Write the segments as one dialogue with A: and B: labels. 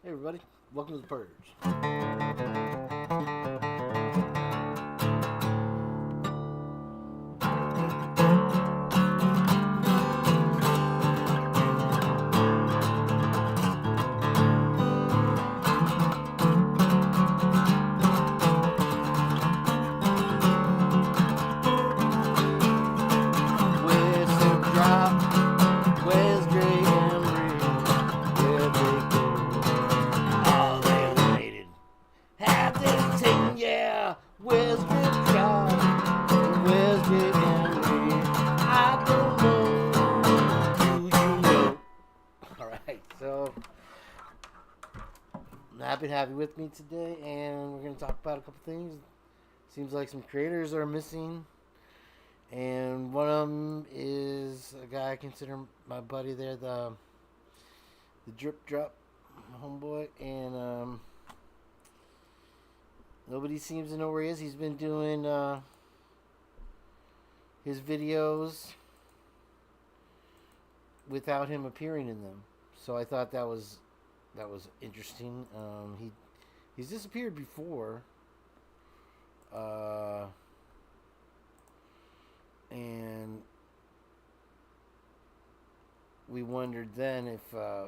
A: Hey everybody, welcome to the Purge. Where's the drop? Where's J Embree? Where they go? All they waited. Have they taken? Yeah. Where's the drop? Where's J Embree? I don't know. Do you know? All right, so I'm happy to have you with me today, and we're going to talk about a couple things. Seems like some creators are missing. And one of them is a guy I consider my buddy there, the Drop homeboy, and nobody seems to know where he is. He's been doing his videos without him appearing in them, so I thought that was interesting. He's disappeared before. And we wondered then if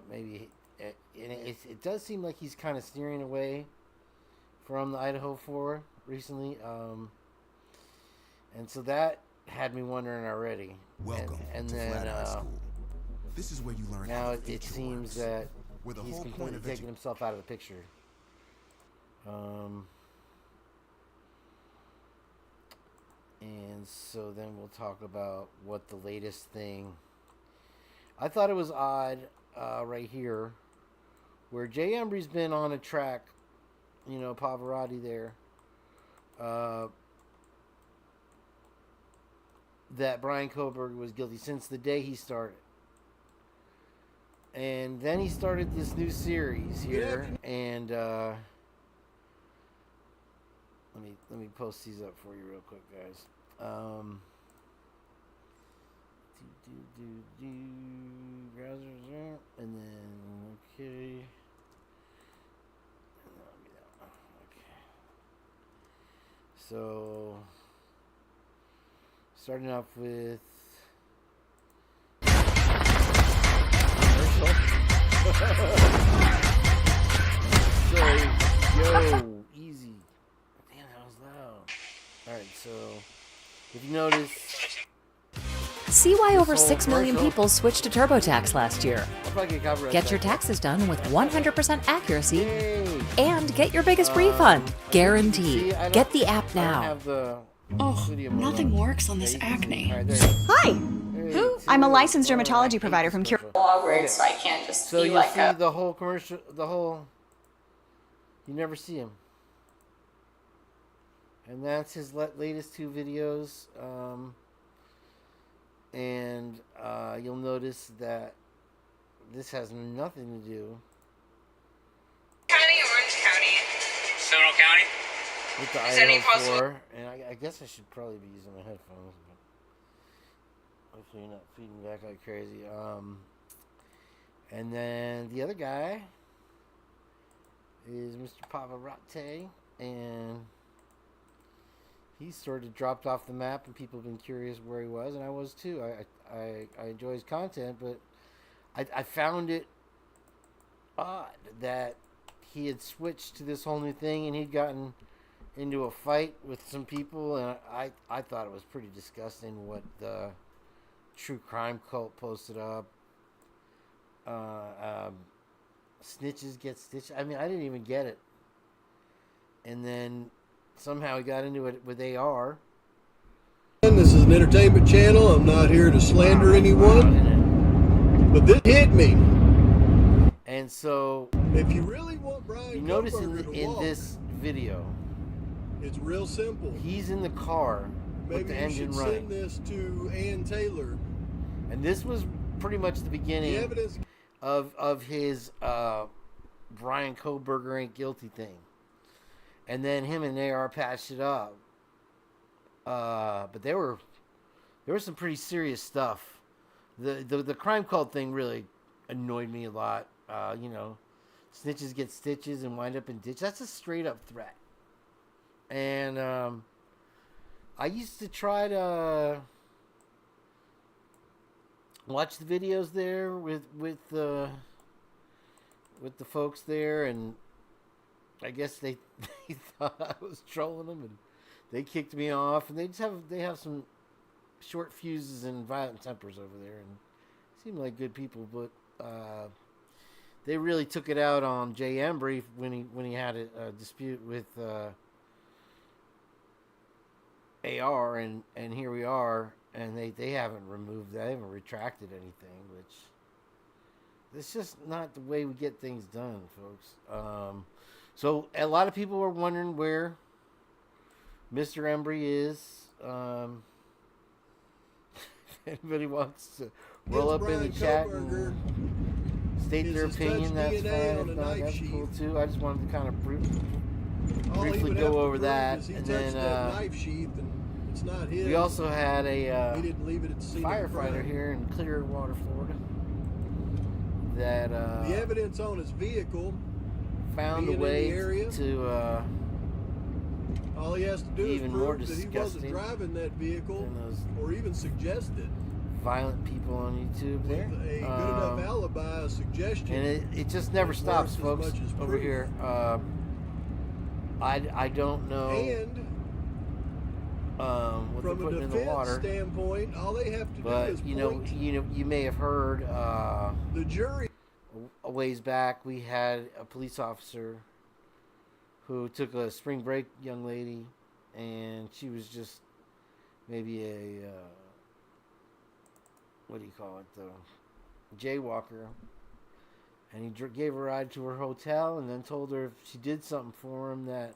A: maybe it does seem like he's kind of steering away from the iDAHO 4 recently, and so that had me wondering already.
B: Welcome
A: and
B: to
A: then
B: Flat High School. This is where you learn
A: now
B: how
A: it seems that he's completely taken himself out of the picture. And so then we'll talk about what the latest thing. I thought it was odd right here where J Embree's been on a track, you know, Pavarotti there, that Brian Koberg was guilty since the day he started. And then he started this new series here, and let me post these up for you real quick, guys. And then okay. So starting off with commercial. So yo, easy. Damn, that was loud. Alright, so if you notice,
C: See why over 6 million people switched to TurboTax last year.
A: I'll probably get copyright.
C: Get your taxes done with 100% accuracy
A: Yay.
C: and get your biggest refund. Guaranteed.
A: See,
C: Get the app
A: I don't
C: now.
A: have the
D: Oh,
A: studio mode
D: nothing
A: on.
D: works on this
A: Yeah, you can see.
D: acne.
A: Alright, there you go.
E: Hi,
A: Who?
E: I'm a licensed dermatology provider from Cure.
D: Awkward, so I can't just
A: So
D: be
A: you
D: like
A: see
D: a.
A: the whole commercial, you never see him. And that's his latest two videos. And you'll notice that this has nothing to do
F: County, Orange County. Seminole County?
A: with the
F: Is there any
A: iDAHO
F: possible-
A: 4. And I guess I should probably be using my headphones. But hopefully you're not feeding back like crazy. And then the other guy is Mr. Pavarotti, and he sort of dropped off the map, and people have been curious where he was, and I was too. I enjoy his content, but I found it odd that he had switched to this whole new thing, and he'd gotten into a fight with some people, and I thought it was pretty disgusting what the true crime cult posted up. Snitches get stitched. I mean, I didn't even get it. And then somehow he got into it with AR.
G: This is an entertainment channel. I'm not here to slander anyone, but this hit me.
A: And so
G: If you really want Brian
A: you notice
G: Koberger to
A: in
G: walk,
A: this video,
G: it's real simple.
A: he's in the car with
G: Maybe
A: the
G: you
A: engine
G: should
A: running.
G: send this to Ann Taylor.
A: And this was pretty much the
G: The
A: beginning
G: evidence.
A: of his Brian Koberger ain't guilty thing. And then him and AR patched it up. But there was some pretty serious stuff. The crime cult thing really annoyed me a lot. You know, snitches get stitches and wind up in ditch. That's a straight up threat. And I used to try to watch the videos there with the folks there, and I guess they thought I was trolling them, and they kicked me off. And they have some short fuses and violent tempers over there, and seem like good people, but they really took it out on J Embree when he had a dispute with AR, and here we are, and they haven't removed that, they haven't retracted anything, which it's just not the way we get things done, folks. So a lot of people are wondering where Mr. Embree is. If anybody wants to roll up in the chat and state their opinion, that's fine. If not, that's cool too. I just wanted to kind of briefly go over that, and then
G: knife sheath, and it's not his.
A: we also had a
G: He didn't leave it at the scene of the
A: firefighter
G: crime.
A: here in Clearwater, Florida, that
G: The evidence on his vehicle,
A: found a
G: being in
A: way
G: the area,
A: to
G: all he has to do is
A: even more
G: prove that he wasn't
A: disgusting
G: driving that vehicle,
A: than those
G: or even suggest it,
A: violent people on YouTube there.
G: with a good enough alibi, a suggestion.
A: And it just never
G: It's
A: stops,
G: worth as
A: folks,
G: much as
A: over
G: proof.
A: here. I don't know
G: And
A: what they're
G: from a
A: putting in the
G: defense
A: water,
G: standpoint, all they have to do
A: but
G: is
A: you know,
G: point
A: you may have heard
G: the jury.
A: a ways back we had a police officer who took a spring break young lady, and she was just maybe a what do you call it, the jaywalker, and he gave her a ride to her hotel, and then told her if she did something for him that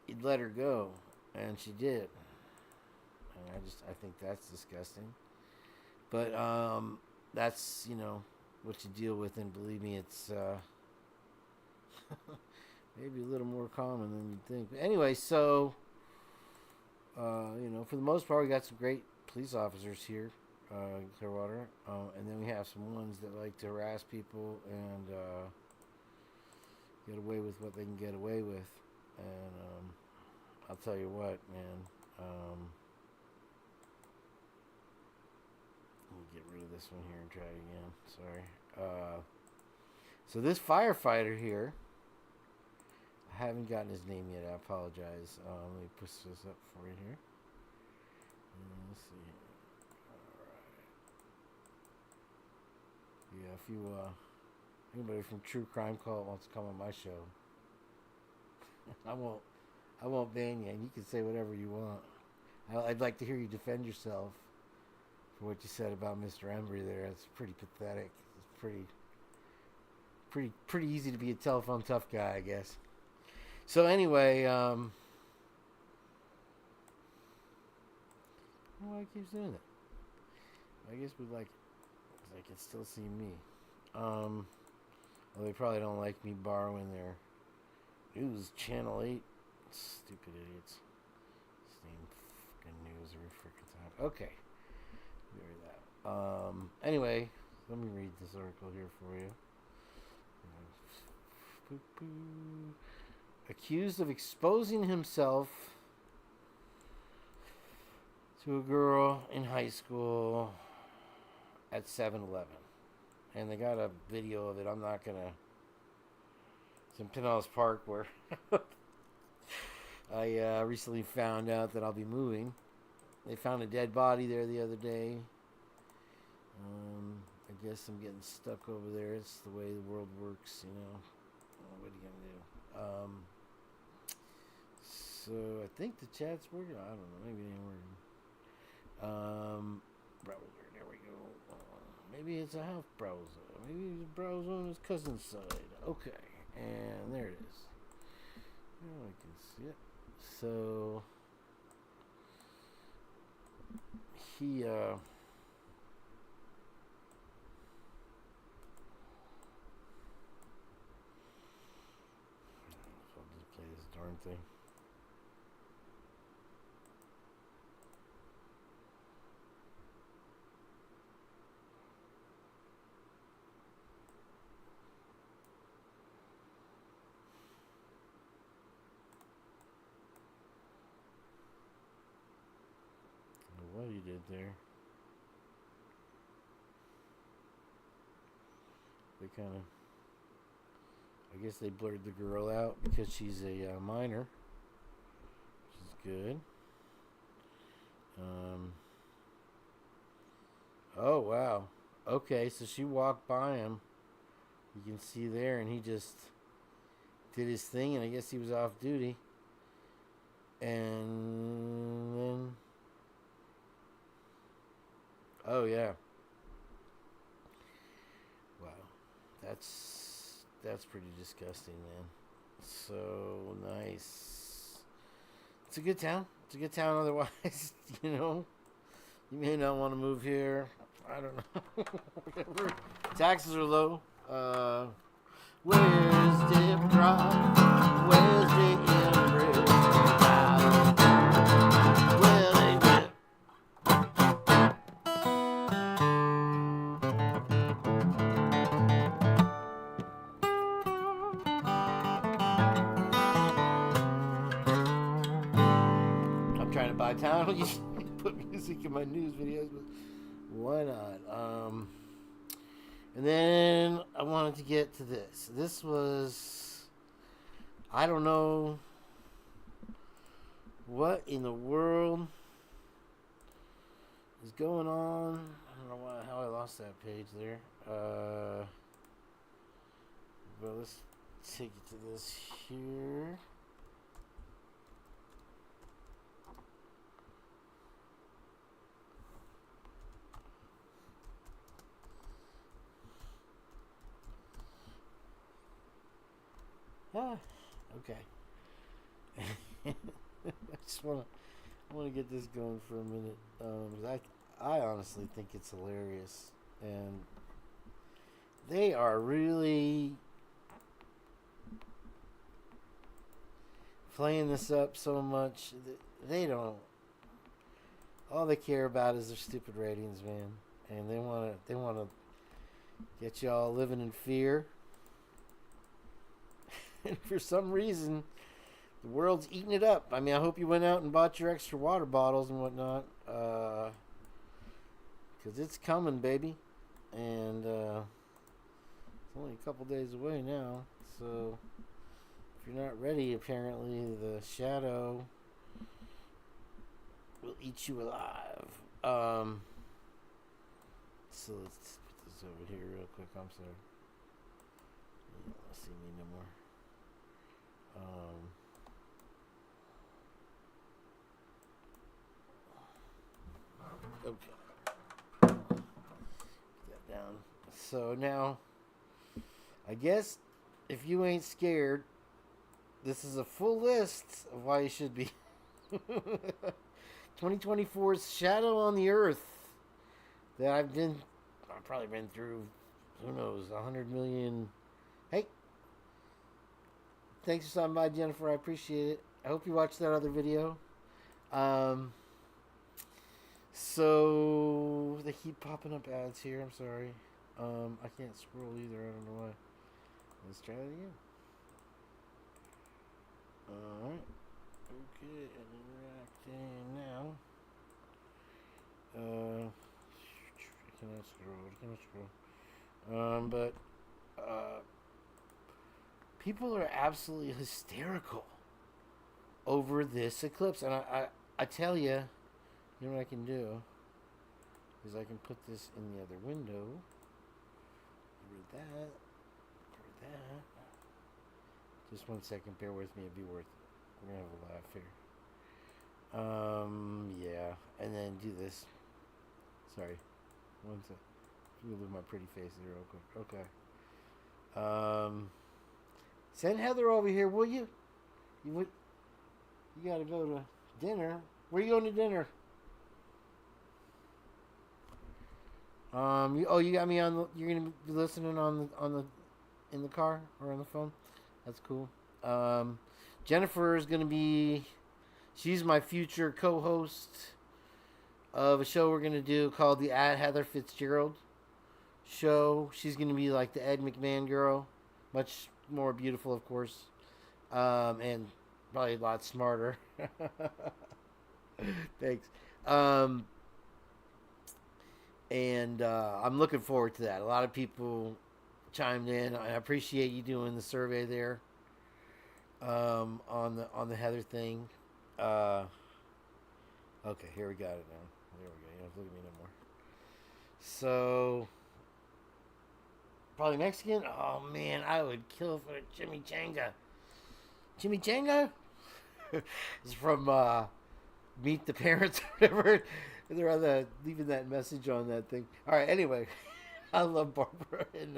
A: he'd let her go, and she did. And I think that's disgusting, but that's, you know, what you deal with, and believe me, it's maybe a little more common than you'd think. But anyway, so you know, for the most part, we got some great police officers here in Clearwater, and then we have some ones that like to harass people and get away with what they can get away with. And I'll tell you what, man. Let me get rid of this one here and try it again. Sorry. So this firefighter here, I haven't gotten his name yet. I apologize. Let me push this up for you here. Let's see. All right. Yeah, if you anybody from True Crime Cult wants to come on my show, I won't ban you, and you can say whatever you want. I'd like to hear you defend yourself for what you said about Mr. Embree there. It's pretty pathetic. It's pretty easy to be a telephone tough guy, I guess. So anyway, why do I keep doing that? I guess we like it, 'cause I can still see me. Well, they probably don't like me borrowing their news channel 8. Stupid idiots. Same fucking news every freaking time. Okay. Bury that. Anyway, let me read this article here for you. Accused of exposing himself to a girl in high school at 7-Eleven. And they got a video of it. I'm not going to... It's in Pinellas Park, where I recently found out that I'll be moving. They found a dead body there the other day. I guess I'm getting stuck over there. It's the way the world works, you know. What are you going to do? So I think the chat's working. I don't know. Maybe it ain't working. Browser. There we go. Maybe it's a half browser. Maybe it's a browser on his cousin's side. Okay. And there it is. Now I can see it. So he so I'll just play this darn thing. did there. They kind of, I guess they blurred the girl out because she's a minor, which is good. Oh, wow. Okay, so she walked by him. You can see there, and he just did his thing, and I guess he was off duty. And then, oh yeah, wow, that's pretty disgusting, man. So nice. It's a good town. It's a good town. Otherwise, you know, you may not want to move here. I don't know. Whatever. Taxes are low. Where's Dip Drop? Where's J Embree? I'm trying to buy town. You put music in my news videos, but why not? And then I wanted to get to this. This was, I don't know what in the world is going on. I don't know how I lost that page there. But let's take it to this here. Okay. I just want to get this going for a minute. 'Cause I honestly think it's hilarious, and they are really playing this up so much. They don't. All they care about is their stupid ratings, man, and they want to get y'all living in fear. And for some reason, the world's eating it up. I mean, I hope you went out and bought your extra water bottles and whatnot. Because it's coming, baby. And it's only a couple days away now. So, if you're not ready, apparently the shadow will eat you alive. So, let's put this over here real quick. I'm sorry. You don't want to see me no more. Okay. Put that down. So now, I guess if you ain't scared, this is a full list of why you should be. 2024's Shadow on the Earth that I've probably been through, who knows, 100 million. Hey. Thanks for stopping by, Jennifer. I appreciate it. I hope you watched that other video. So they keep popping up ads here. I'm sorry. I can't scroll either. I don't know why. Let's try it again. Alright. Okay, interacting now. I cannot scroll. But people are absolutely hysterical over this eclipse. And I tell you, you know what I can do? Is I can put this in the other window. Read that. Just 1 second, bear with me, it'd be worth it. We're gonna have a laugh here. Yeah, and then do this. Sorry. 1 sec. Move my pretty face there real quick. Okay. Send Heather over here, will you? You gotta go to dinner. Where you going to dinner? You got me on. You're gonna be listening in the car or on the phone. That's cool. Jennifer is gonna be. She's my future co-host of a show we're gonna do called the Heather Fitzgerald Show. She's gonna be like the Ed McMahon girl, much more beautiful, of course, and probably a lot smarter. Thanks. And I'm looking forward to that. A lot of people chimed in. I appreciate you doing the survey there on the Heather thing. Okay, here we got it now. There we go. You don't have to look at me no more. So, probably Mexican. Oh man, I would kill for a chimichanga. Chimichanga? It's from Meet the Parents or whatever. They're on the leaving that message on that thing. All right. Anyway, I love Barbara and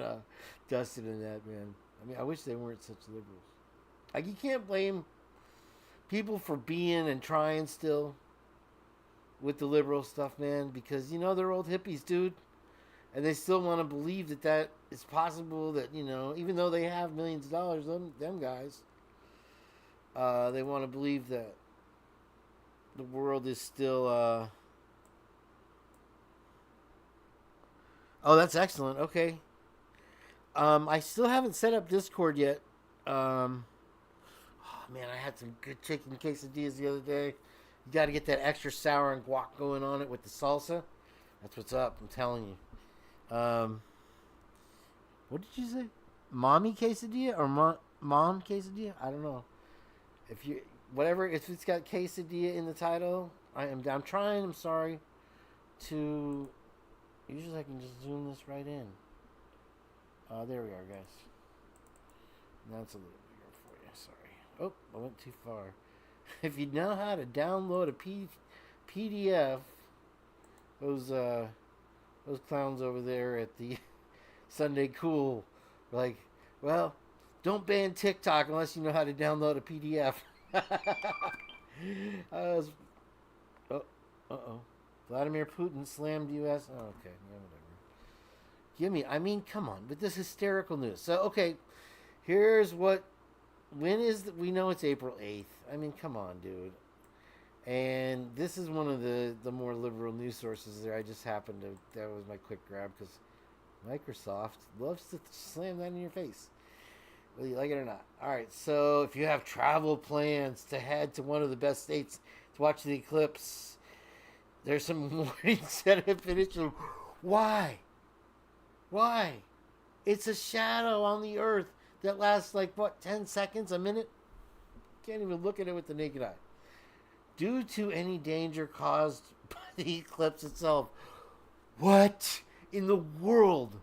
A: Dustin and that, man. I mean, I wish they weren't such liberals. Like, you can't blame people for being and trying still with the liberal stuff, man, because they're old hippies, dude, and they still want to believe that is possible. That even though they have millions of dollars, them guys, they want to believe that the world is still. Oh, that's excellent. Okay. I still haven't set up Discord yet. Oh, man, I had some good chicken quesadillas the other day. You got to get that extra sour and guac going on it with the salsa. That's what's up. I'm telling you. What did you say? Mommy quesadilla or mom quesadilla? I don't know. If it's got quesadilla in the title, I'm trying. I'm sorry to. Usually I can just zoom this right in. There we are, guys. That's a little bigger for you. Sorry. Oh, I went too far. If you know how to download a PDF, those clowns over there at the Sunday Cool, like, well, don't ban TikTok unless you know how to download a PDF. Vladimir Putin slammed U.S. Oh, okay, yeah, whatever. Come on, with this hysterical news. So, okay, here's what. We know it's April 8th. I mean, come on, dude. And this is one of the more liberal news sources there. I just happened to. That was my quick grab because Microsoft loves to slam that in your face, whether you like it or not. All right, so if you have travel plans to head to one of the best states to watch the eclipse. There's some warnings that have been issued. Why? It's a shadow on the earth that lasts 10 seconds, a minute? Can't even look at it with the naked eye. Due to any danger caused by the eclipse itself. What in the world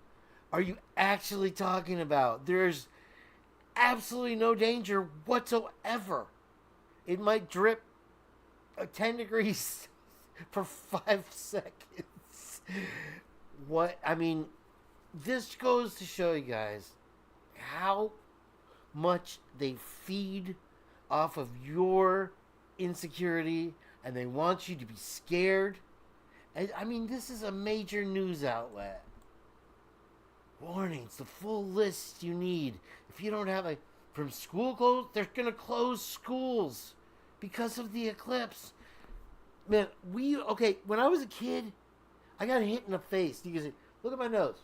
A: are you actually talking about? There's absolutely no danger whatsoever. It might drip 10 degrees for 5 seconds. This goes to show you guys how much they feed off of your insecurity and they want you to be scared. This is a major news outlet. Warnings, the full list you need. If you don't have from school close, they're going to close schools because of the eclipse. Man, when I was a kid, I got hit in the face. You can see, look at my nose.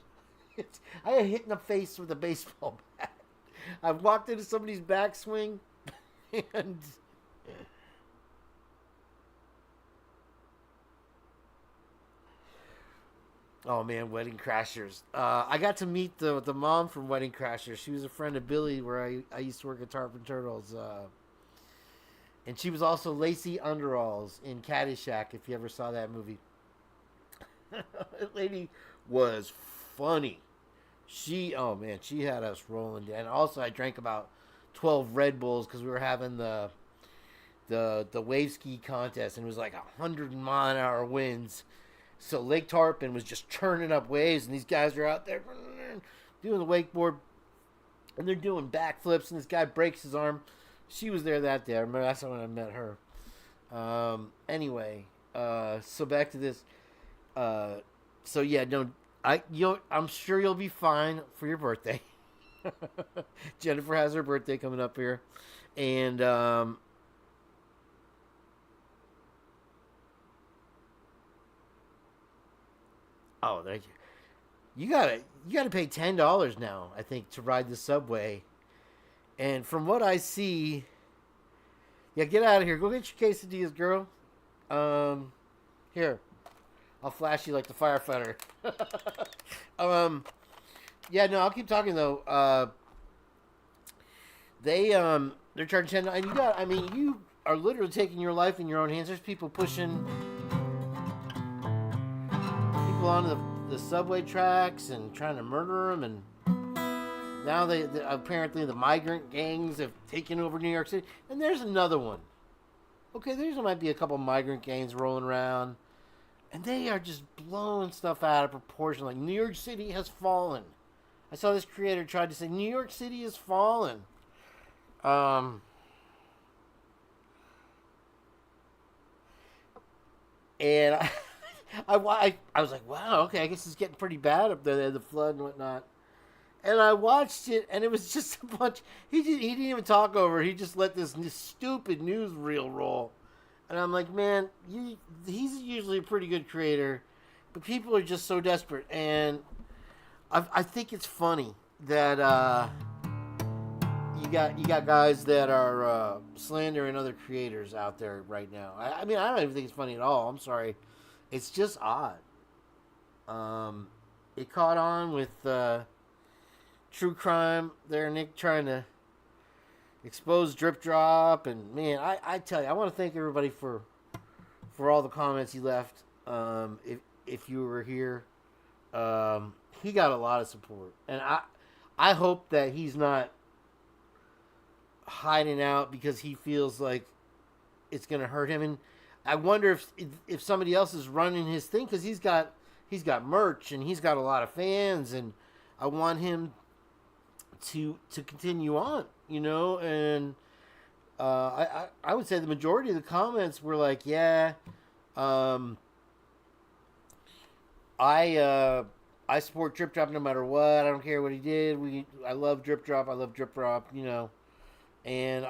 A: I got hit in the face with a baseball bat. I walked into somebody's backswing, and oh man, Wedding Crashers. I got to meet the mom from Wedding Crashers. She was a friend of Billy, where I used to work at Tarpon Turtles. And she was also Lacey Underalls in Caddyshack, if you ever saw that movie. That lady was funny. She had us rolling. And also, I drank about 12 Red Bulls because we were having the wave ski contest, and it was 100-mile-an-hour winds. So Lake Tarpon was just churning up waves, and these guys are out there doing the wakeboard, and they're doing backflips, and this guy breaks his arm. She was there that day. I remember that's when I met her. Anyway, so back to this. So yeah, I'm sure you'll be fine for your birthday. Jennifer has her birthday coming up here, and thank you. You gotta pay $10 now, I think, to ride the subway. And from what I see, yeah, get out of here. Go get your quesadillas, girl. Here, I'll flash you like the firefighter. Yeah, no, I'll keep talking though. They're charging 10, and you are literally taking your life in your own hands. There's people pushing people onto the subway tracks and trying to murder them, and now apparently the migrant gangs have taken over New York City. And there's another one. Okay, there might be a couple migrant gangs rolling around, and they are just blowing stuff out of proportion. Like, New York City has fallen. I saw this creator tried to say New York City has fallen. And I was like, wow, okay, I guess it's getting pretty bad up there, the flood and whatnot. And I watched it, and it was just a bunch. He didn't even talk over it. He just let this stupid newsreel roll. And I'm like, man, he's usually a pretty good creator, but people are just so desperate. And I think it's funny that you got guys that are slandering other creators out there right now. I don't even think it's funny at all. I'm sorry. It's just odd. It caught on with true crime there, Nick, trying to expose Drip Drop, and man, I tell you, I want to thank everybody for all the comments he left. If you were here, he got a lot of support, and I hope that he's not hiding out because he feels like it's gonna hurt him. And I wonder if somebody else is running his thing, because he's got merch and he's got a lot of fans, and I want him to continue on, and I would say the majority of the comments were like, yeah, I support Drip Drop no matter what. I don't care what he did. I love Drip Drop. I love Drip Drop, and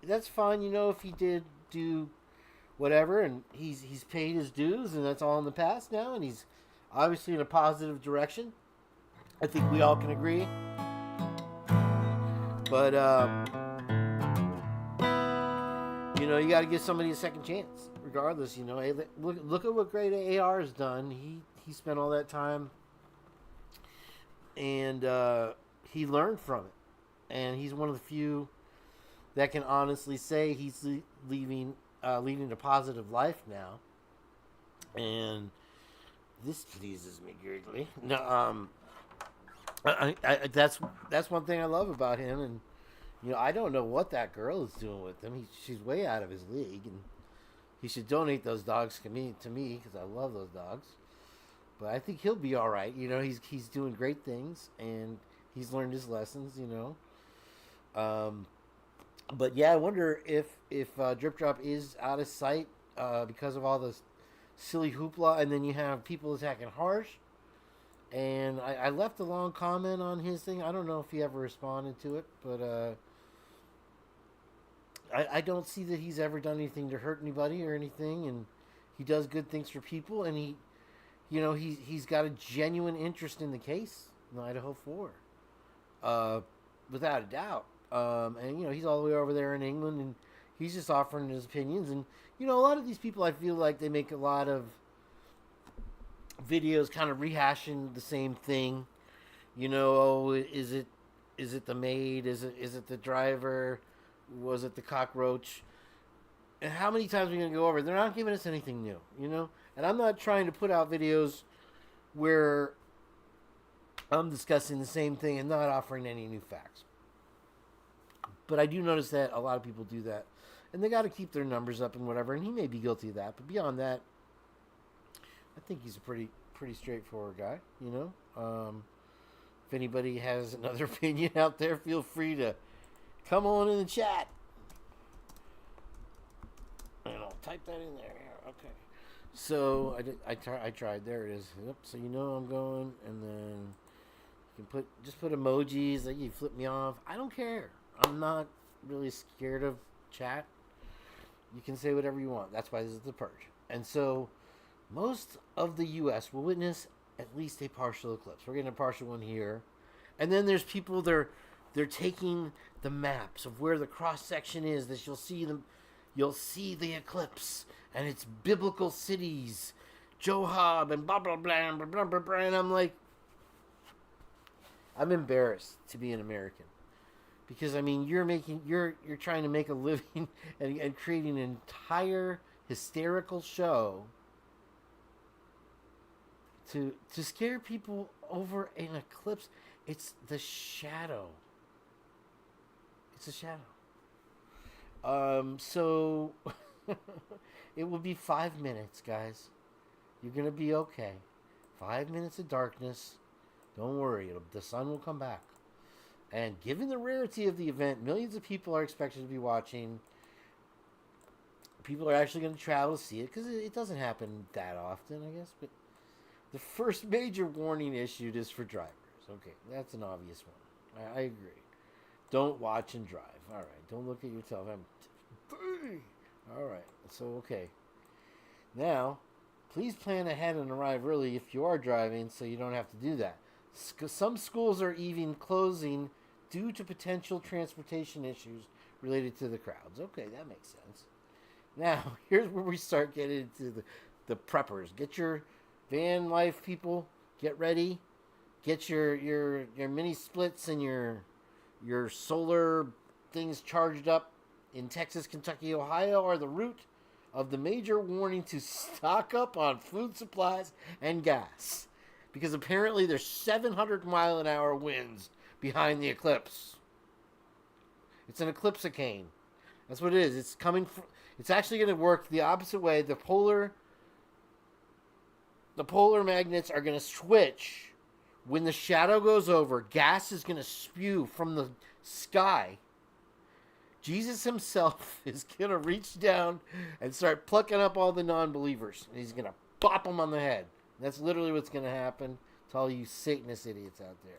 A: that's fine, if he did do whatever, and he's paid his dues, and that's all in the past now, and he's obviously in a positive direction. I think we all can agree. But, you got to give somebody a second chance, regardless. Hey, look at what great AR has done. He spent all that time, and he learned from it. And he's one of the few that can honestly say he's leading a positive life now. And this pleases me greatly. No, that's one thing I love about him, and I don't know what that girl is doing with him. She's way out of his league, and he should donate those dogs to me because I love those dogs. But I think he'll be all right. He's doing great things, and he's learned his lessons. But yeah, I wonder if Drip Drop is out of sight because of all this silly hoopla, and then you have people attacking Harsh. And I left a long comment on his thing. I don't know if he ever responded to it, but I don't see that he's ever done anything to hurt anybody or anything. And he does good things for people, and he's got a genuine interest in the case, in iDAHO 4, without a doubt. And he's all the way over there in England, and he's just offering his opinions. And a lot of these people, I feel like they make a lot of videos kind of rehashing the same thing. Is it the maid? Is it the driver? Was it the cockroach? And how many times are we going to go over it? They're not giving us anything new, And I'm not trying to put out videos where I'm discussing the same thing and not offering any new facts. But I do notice that a lot of people do that. And they got to keep their numbers up and whatever. And he may be guilty of that. But beyond that, I think he's a pretty straightforward guy, If anybody has another opinion out there, feel free to come on in the chat. And I'll type that in there. Okay. So I tried. There it is. Yep. So I'm going, and then you can put emojis that you flip me off. I don't care. I'm not really scared of chat. You can say whatever you want. That's why this is the purge. And so most of the U.S. will witness at least a partial eclipse. We're getting a partial one here. And then there's people, they're taking the maps of where the cross-section is, that you'll see the eclipse, and it's biblical cities Joe Hobb and blah, blah, blah, blah, blah, blah, blah. And I'm like, I'm embarrassed to be an American. Because, I mean, you're trying to make a living and creating an entire hysterical show to scare people over an eclipse. It's the shadow. It's a shadow. So it will be 5 minutes, guys. You're going to be okay. 5 minutes of darkness. Don't worry. The sun will come back. And given the rarity of the event, millions of people are expected to be watching. People are actually going to travel to see it because it doesn't happen that often, I guess. But the first major warning issued is for drivers. Okay, that's an obvious one. I agree. Don't watch and drive. All right. Don't look at your telephone. All right. So, okay. Now, please plan ahead and arrive early if you are driving so you don't have to do that. Some schools are even closing due to potential transportation issues related to the crowds. Okay, that makes sense. Now, here's where we start getting into the preppers. Get your van life people. Get ready. Get your mini splits and your solar things charged up. In Texas, Kentucky, Ohio are the route of the major warning to stock up on food supplies and gas. Because apparently there's 700-mile-an-hour winds behind the eclipse. It's an eclipsicane. That's what it is. It's coming. It's actually going to work the opposite way. The polar magnets are going to switch when the shadow goes over. Gas is going to spew from the sky. Jesus himself is going to reach down and start plucking up all the non-believers. And he's going to bop them on the head. That's literally what's going to happen to all you Satanist idiots out there.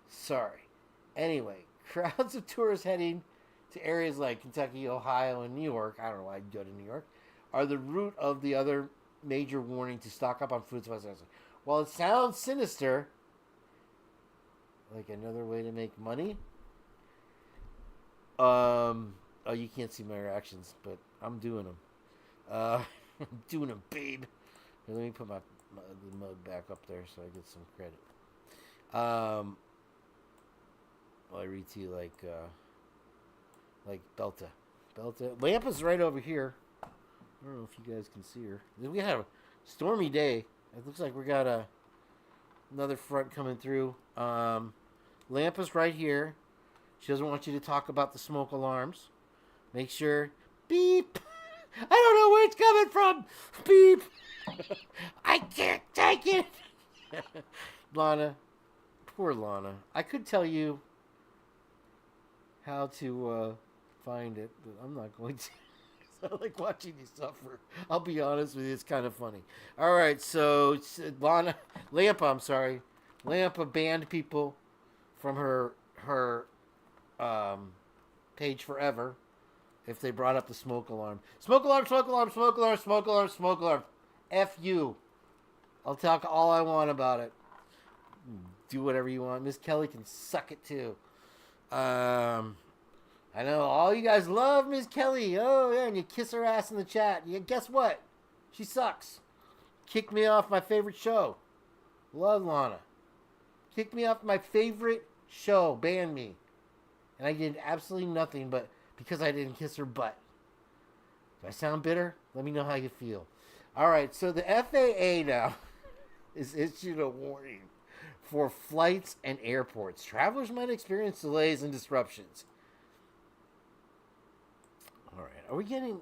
A: Sorry. Anyway, crowds of tourists heading to areas like Kentucky, Ohio, and New York, I don't know why I'd go to New York, are the root of the other major warning to stock up on food supplies. While it sounds sinister, like another way to make money, oh, you can't see my reactions, but I'm doing them. I'm doing them, babe. Here, let me put the mug back up there so I get some credit. Well, I read to you like Belta. Lampa's right over here. I don't know if you guys can see her. We had a stormy day. It looks like we got another front coming through. Lampa's right here. She doesn't want you to talk about the smoke alarms. Make sure. Beep. I don't know where it's coming from. Beep. I can't take it. Lana. Poor Lana. I could tell you how to find it, but I'm not going to. I like watching you suffer. I'll be honest with you. It's kind of funny. All right, so Lampa banned people from her page forever if they brought up the smoke alarm. Smoke alarm, smoke alarm, smoke alarm, smoke alarm, smoke alarm. F you. I'll talk all I want about it. Do whatever you want. Miss Kelly can suck it too. I know all you guys love Miss Kelly. Oh, yeah, and you kiss her ass in the chat. Yeah, guess what? She sucks. Kicked me off my favorite show. Love Lana. Kicked me off my favorite show. Banned me. And I did absolutely nothing but because I didn't kiss her butt. Do I sound bitter? Let me know how you feel. All right, so the FAA now is issued a warning for flights and airports. Travelers might experience delays and disruptions. All right, are we getting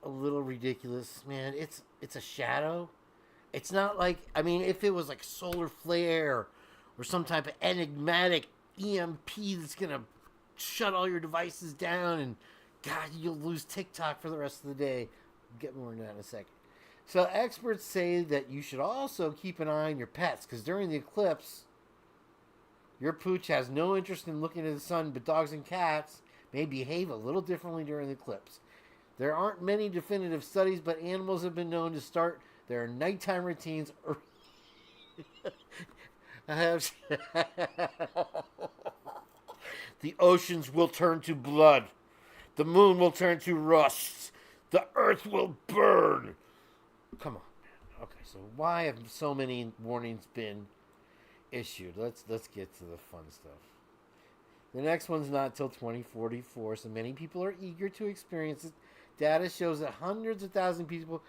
A: a little ridiculous, man? It's a shadow. It's not like, I mean, if it was like solar flare or some type of enigmatic EMP that's going to shut all your devices down and, God, you'll lose TikTok for the rest of the day. We'll get more into that in a second. So experts say that you should also keep an eye on your pets because during the eclipse, your pooch has no interest in looking at the sun, but dogs and cats may behave a little differently during the eclipse. There aren't many definitive studies, but animals have been known to start their nighttime routines early. The oceans will turn to blood. The moon will turn to rust. The earth will burn. Come on, man. Okay, so why have so many warnings been issued? Let's get to the fun stuff. The next one's not till 2044, so many people are eager to experience it. Data shows that hundreds of thousands of people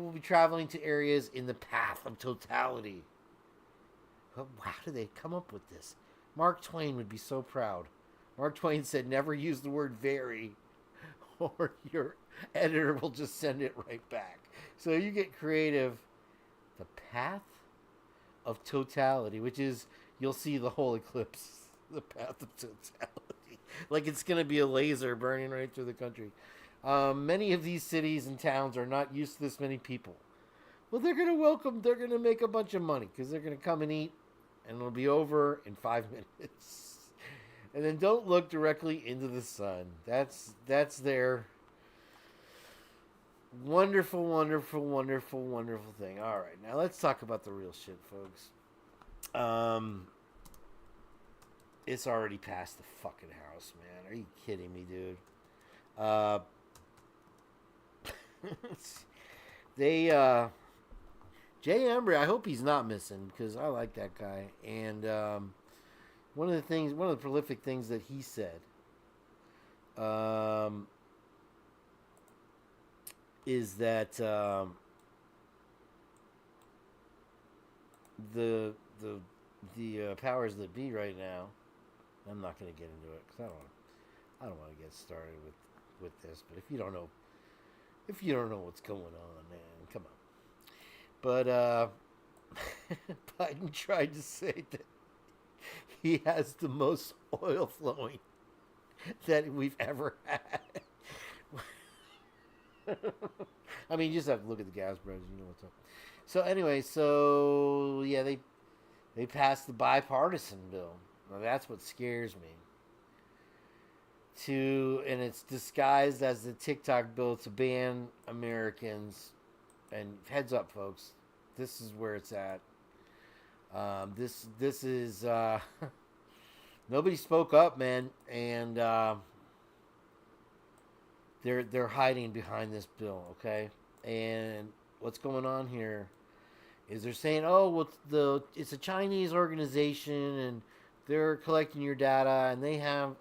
A: will be traveling to areas in the path of totality. How do they come up with this? Mark Twain would be so proud. Mark Twain said, never use the word very, or your editor will just send it right back. So you get creative. The path of totality, which is, you'll see the whole eclipse. The path of totality. Like it's going to be a laser burning right through the country. Many of these cities and towns are not used to this many people. Well, they're going to make a bunch of money because they're going to come and eat, and it'll be over in 5 minutes. And then don't look directly into the sun. That's their wonderful, wonderful, wonderful, wonderful thing. All right, now let's talk about the real shit, folks. It's already past the fucking house, man. Are you kidding me, dude? J Embree, I hope he's not missing because I like that guy. And one of the prolific things that he said is that the powers that be right now. I'm not going to get into it because I don't want to get started with this. But if you don't know what's going on, man, come on. But Biden tried to say that he has the most oil flowing that we've ever had. I mean, you just have to look at the gas prices, you know what's up. So anyway, yeah, they passed the bipartisan bill. Now that's what scares me. And it's disguised as the TikTok bill to ban Americans. And heads up, folks, this is where it's at. This is nobody spoke up, man, and they're hiding behind this bill, okay? And what's going on here is they're saying, oh, well, it's a Chinese organization and they're collecting your data, and they have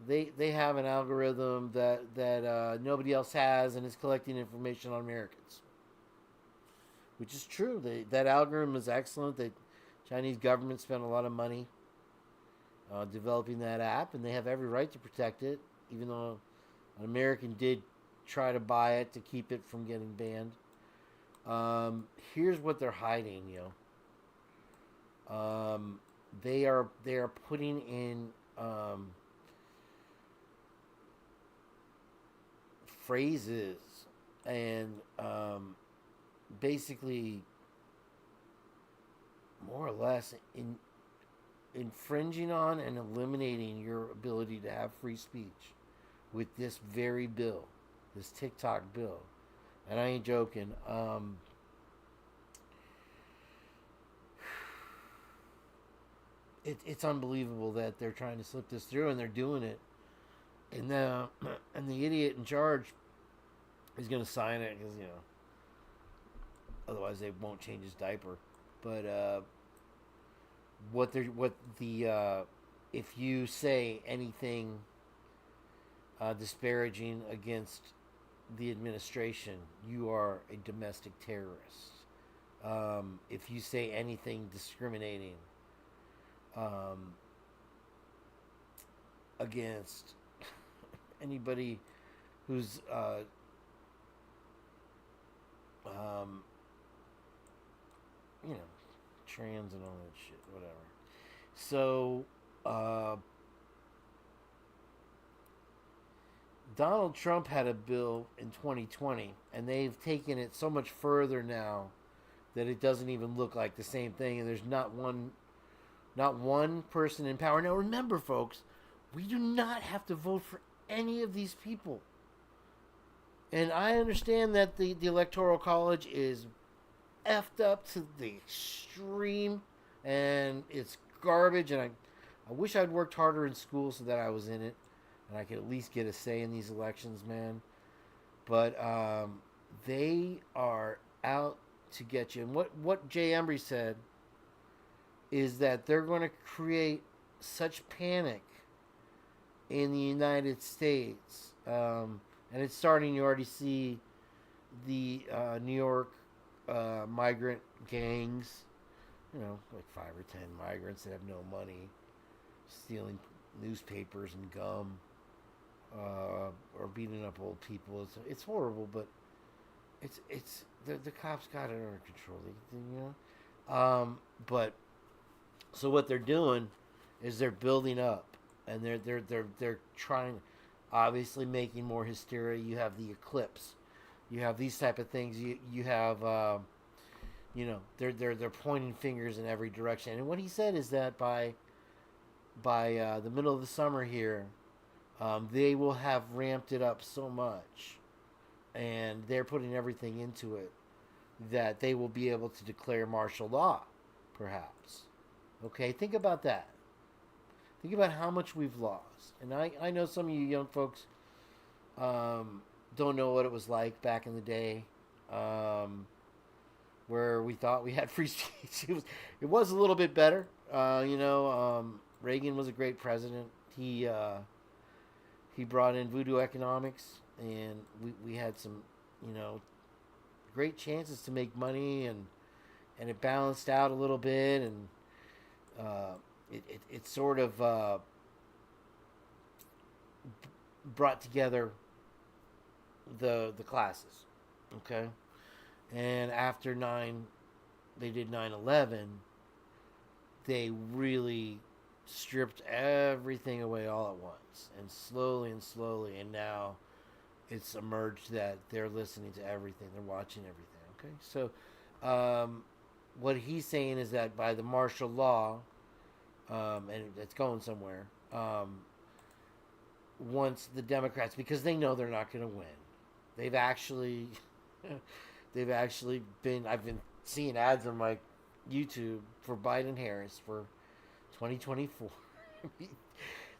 A: they have an algorithm that nobody else has, and is collecting information on Americans, which is true. That algorithm is excellent. The Chinese government spent a lot of money developing that app, and they have every right to protect it, even though an American did try to buy it to keep it from getting banned. Here's what they're hiding, They are putting in phrases and basically more or less infringing on and eliminating your ability to have free speech with this very bill, this TikTok bill. And I ain't joking. It's unbelievable that they're trying to slip this through, and they're doing it. And the idiot in charge is going to sign it because, otherwise they won't change his diaper. But if you say anything disparaging against the administration, you are a domestic terrorist. If you say anything discriminating against anybody who's trans and all that shit, whatever. So Donald Trump had a bill in 2020, and they've taken it so much further now that it doesn't even look like the same thing, and there's not one person in power. Now remember, folks, we do not have to vote for any of these people. And I understand that the Electoral College is effed up to the extreme, and it's garbage, and I wish I'd worked harder in school so that I was in it, and I could at least get a say in these elections, man. But They are out to get you. And what Jay Embree said is that they're going to create such panic in the United States, and it's starting. You already see the New York migrant gangs, like 5 or 10 migrants that have no money, stealing newspapers and gum, or beating up old people. It's horrible, but it's the cops got it under control. But so what they're doing is they're building up, and they're trying, obviously making more hysteria. You have the Eclipse, you have these type of things. You have they're pointing fingers in every direction. And what he said is that by the middle of the summer here, they will have ramped it up so much, and they're putting everything into it, that they will be able to declare martial law, perhaps. Okay, think about that. Think about how much we've lost. And I know some of you young folks don't know what it was like back in the day, where we thought we had free speech. It was a little bit better. Reagan was a great president. He brought in voodoo economics, and we had some, great chances to make money, and it balanced out a little bit, and it sort of brought together the classes, okay? And after they did 9/11, they really stripped everything away all at once, and slowly, and now it's emerged that they're listening to everything, they're watching everything, okay? So what he's saying is that by the martial law, and it's going somewhere, once the Democrats, because they know they're not going to win, they've actually been, I've been seeing ads on my YouTube for Biden Harris for 2024.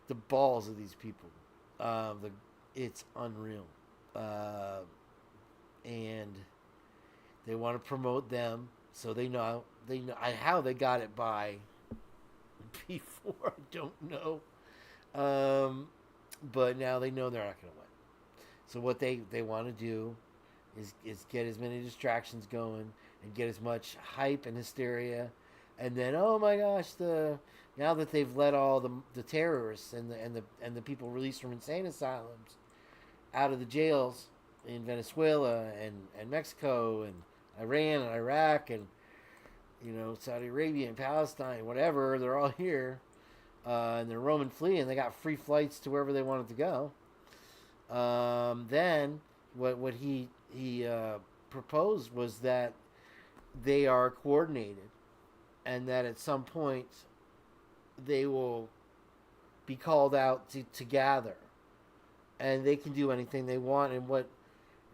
A: The balls of these people, it's unreal, and they want to promote them, so they know how they got it by before. I don't know, but now they know they're not going to win. So what they want to do is get as many distractions going and get as much hype and hysteria, and then, oh my gosh, now that they've let all the terrorists and the people released from insane asylums out of the jails in Venezuela and Mexico and Iran and Iraq and Saudi Arabia and Palestine, whatever, they're all here, and they're roaming free, and they got free flights to wherever they wanted to go. Then what he proposed was that they are coordinated, and that at some point they will be called out to gather, and they can do anything they want. And what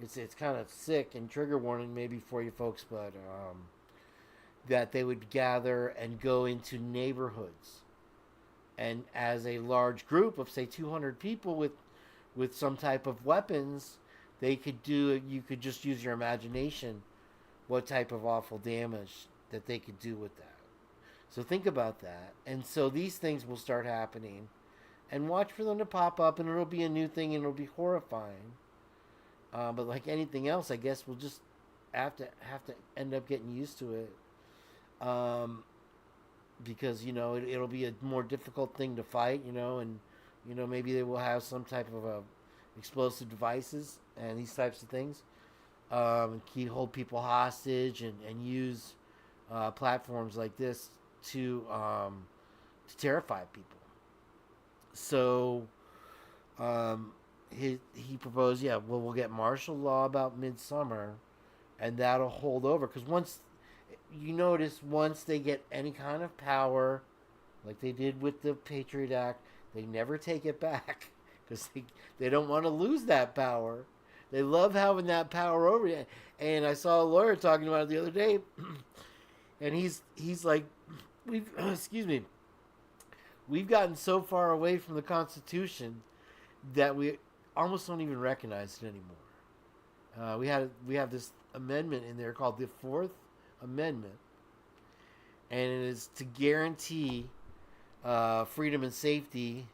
A: it's kind of sick, and trigger warning maybe for you folks, but that they would gather and go into neighborhoods, and as a large group of, say, 200 people with some type of weapons, you could just use your imagination what type of awful damage that they could do with that. So think about that. And so these things will start happening, and watch for them to pop up, and it'll be a new thing, and it'll be horrifying. But like anything else, I guess we'll just have to end up getting used to it. Because, it'll be a more difficult thing to fight, and, maybe they will have some type of explosive devices and these types of things. Hold people hostage and use platforms like this to terrify people. So he proposed, we'll get martial law about midsummer, and that'll hold over. Because once they get any kind of power, like they did with the Patriot Act, they never take it back, because they don't want to lose that power. They love having that power over you. And I saw a lawyer talking about it the other day, and he's like, we've gotten so far away from the Constitution that we almost don't even recognize it anymore. We have this amendment in there called the Fourth Amendment, and it is to guarantee freedom and safety.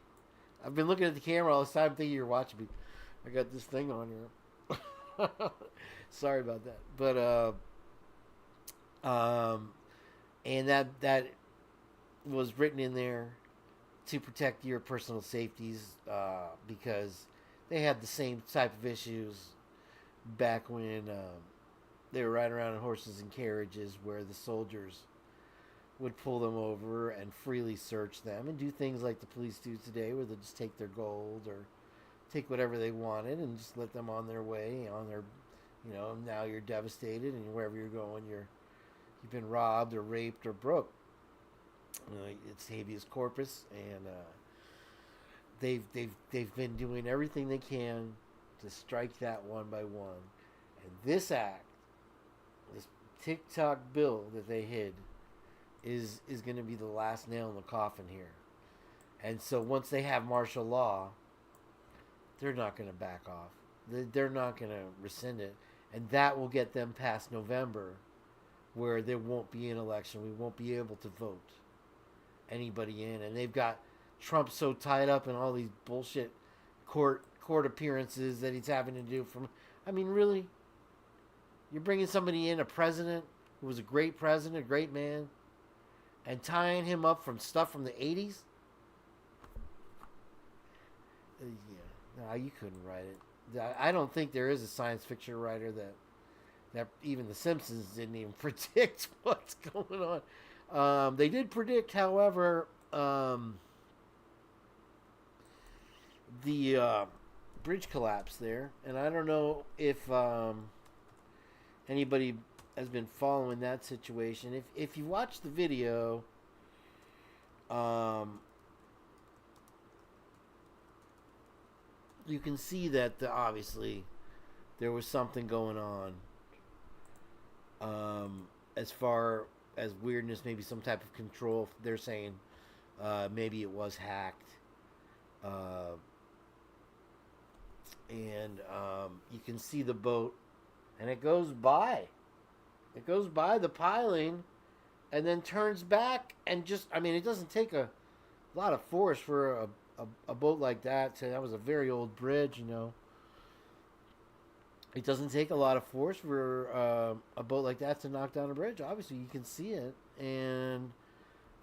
A: I've been looking at the camera all this time thinking you're watching me. I got this thing on here. Sorry about that. But and that was written in there to protect your personal safeties because they had the same type of issues back when they were riding around in horses and carriages, where the soldiers would pull them over and freely search them and do things like the police do today, where they just take their gold or take whatever they wanted and just let them on their way, on their, now you're devastated, and wherever you're going, you've been robbed or raped or broke. It's habeas corpus, and they've been doing everything they can to strike that one by one. And this act, this TikTok bill that they hid, is going to be the last nail in the coffin here. And so once they have martial law, they're not going to back off. They're not going to rescind it. And that will get them past November, where there won't be an election. We won't be able to vote anybody in. And they've got Trump so tied up in all these bullshit court appearances that he's having to do. Really? You're bringing somebody in, a president who was a great president, a great man, and tying him up from stuff from the 80s? No, you couldn't write it. I don't think there is a science fiction writer that even the Simpsons didn't even predict what's going on. They did predict, however, the bridge collapse there, and I don't know if anybody has been following that situation. If you watch the video, you can see that obviously there was something going on. As far as weirdness, maybe some type of control. They're saying maybe it was hacked. And you can see the boat, and it goes by. It goes by the piling, and then turns back, and it doesn't take a lot of force for a boat like that. That was a very old bridge, It doesn't take a lot of force for a boat like that to knock down a bridge. Obviously, you can see it, and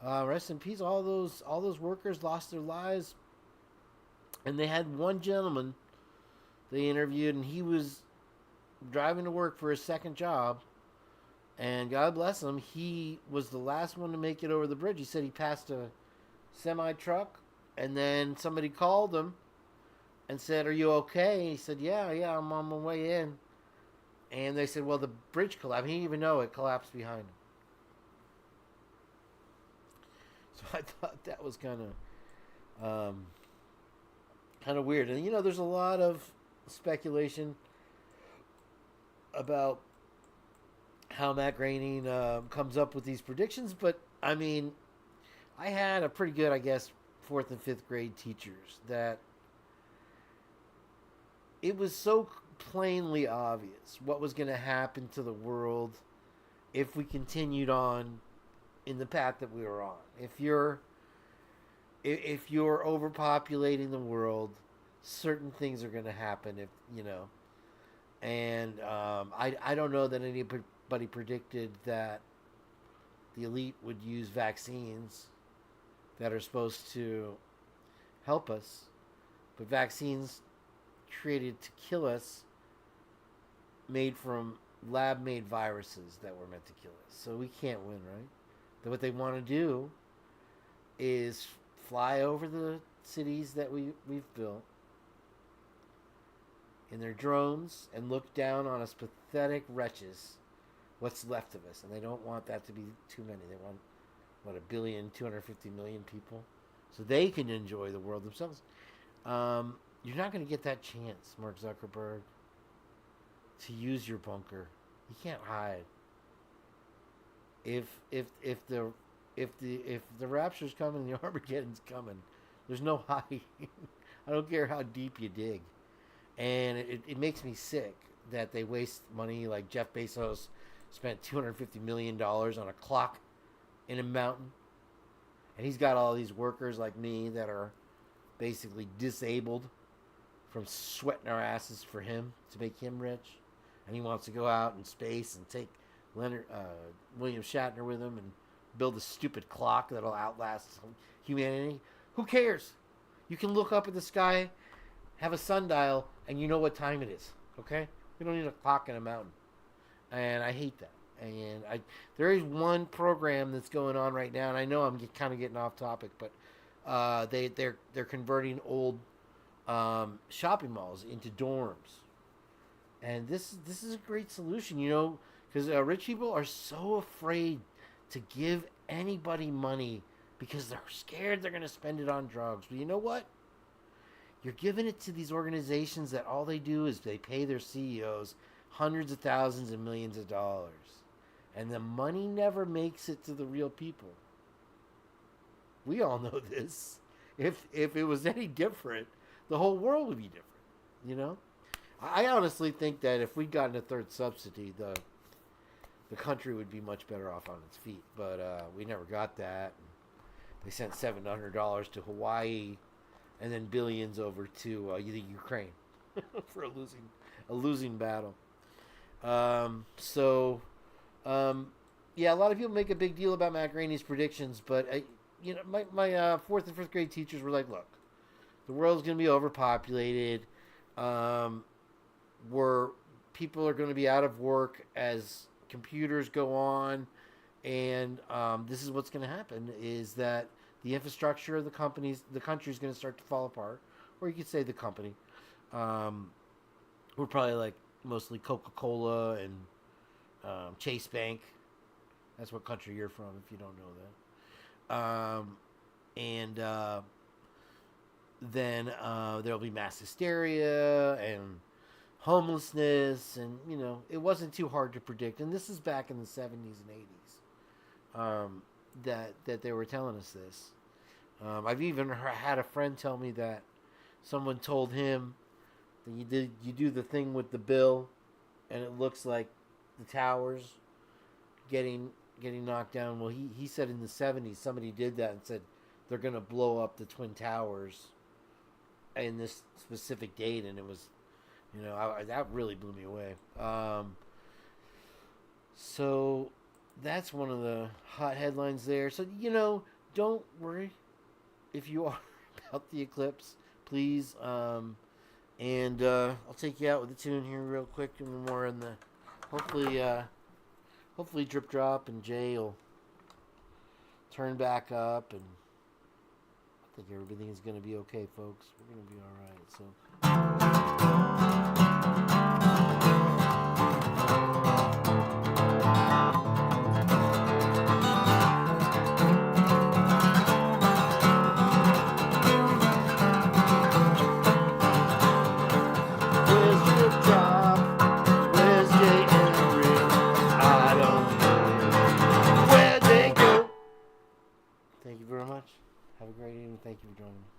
A: rest in peace. All those workers lost their lives, and they had one gentleman they interviewed, and he was driving to work for his second job, and God bless him, he was the last one to make it over the bridge. He said he passed a semi truck, and then somebody called him and said, "Are you okay?" He said, yeah, I'm on my way in. And they said, well, the bridge collapsed. He didn't even know it collapsed behind him. So I thought that was kind of weird. And there's a lot of speculation about how Matt Groening comes up with these predictions, but I had a pretty good, 4th and 5th grade teachers that it was so plainly obvious what was going to happen to the world if we continued on in the path that we were on. If you're overpopulating the world, certain things are going to happen. And I don't know that anybody predicted that the elite would use vaccines that are supposed to help us, but vaccines created to kill us, made from lab-made viruses that were meant to kill us. So we can't win, right? But what they want to do is fly over the cities that we've built in their drones and look down on us pathetic wretches, what's left of us. And they don't want that to be too many. They want, 1 billion, 250 million people, so they can enjoy the world themselves. You're not going to get that chance, Mark Zuckerberg, to use your bunker. You can't hide. If the rapture's coming and the Armageddon's coming, there's no hiding. I don't care how deep you dig, and it makes me sick that they waste money. Like Jeff Bezos spent $250 million on a clock in a mountain. And he's got all these workers like me that are basically disabled from sweating our asses for him to make him rich. And he wants to go out in space and take William Shatner with him and build a stupid clock that'll outlast humanity. Who cares? You can look up at the sky, have a sundial, and you know what time it is. Okay? We don't need a clock in a mountain. And I hate that. And there is one program that's going on right now, and I know I'm kind of getting off topic, but they're converting old shopping malls into dorms, and this is a great solution, you know, because rich people are so afraid to give anybody money because they're scared they're going to spend it on drugs. But you know what? You're giving it to these organizations that all they do is they pay their CEOs hundreds of thousands and millions of dollars. And the money never makes it to the real people. We all know this. If it was any different, the whole world would be different. You know? I honestly think that if we'd gotten a third subsidy, the country would be much better off on its feet. But we never got that. They sent $700 to Hawaii and then billions over to the Ukraine for a losing battle. Yeah, a lot of people make a big deal about Matt Groening's predictions, but my fourth and fifth grade teachers were like, look, the world's going to be overpopulated. Where people are going to be out of work as computers go on, and this is what's going to happen: is that the infrastructure of the country is going to start to fall apart, or you could say the company. We're probably like mostly Coca-Cola and Chase Bank. That's what country you're from, if you don't know that. Then there'll be mass hysteria and homelessness, and it wasn't too hard to predict. And this is back in the 70s and 80s that they were telling us this. I've even had a friend tell me that someone told him that you do the thing with the bill, and it looks like the towers getting knocked down. Well, he said in the 70s somebody did that and said they're going to blow up the Twin Towers in this specific date, and it was, that really blew me away. So that's one of the hot headlines there. So, don't worry if you are about the eclipse, please. And I'll take you out with a tune here real quick, and more in the hopefully Drip Drop and Jay will turn back up, and I think everything is going to be okay, folks. We're going to be all right. So. Where's Drip Drop? Where's J Embree? I don't know. Where'd they go? Thank you very much. Have a great evening. Thank you for joining me.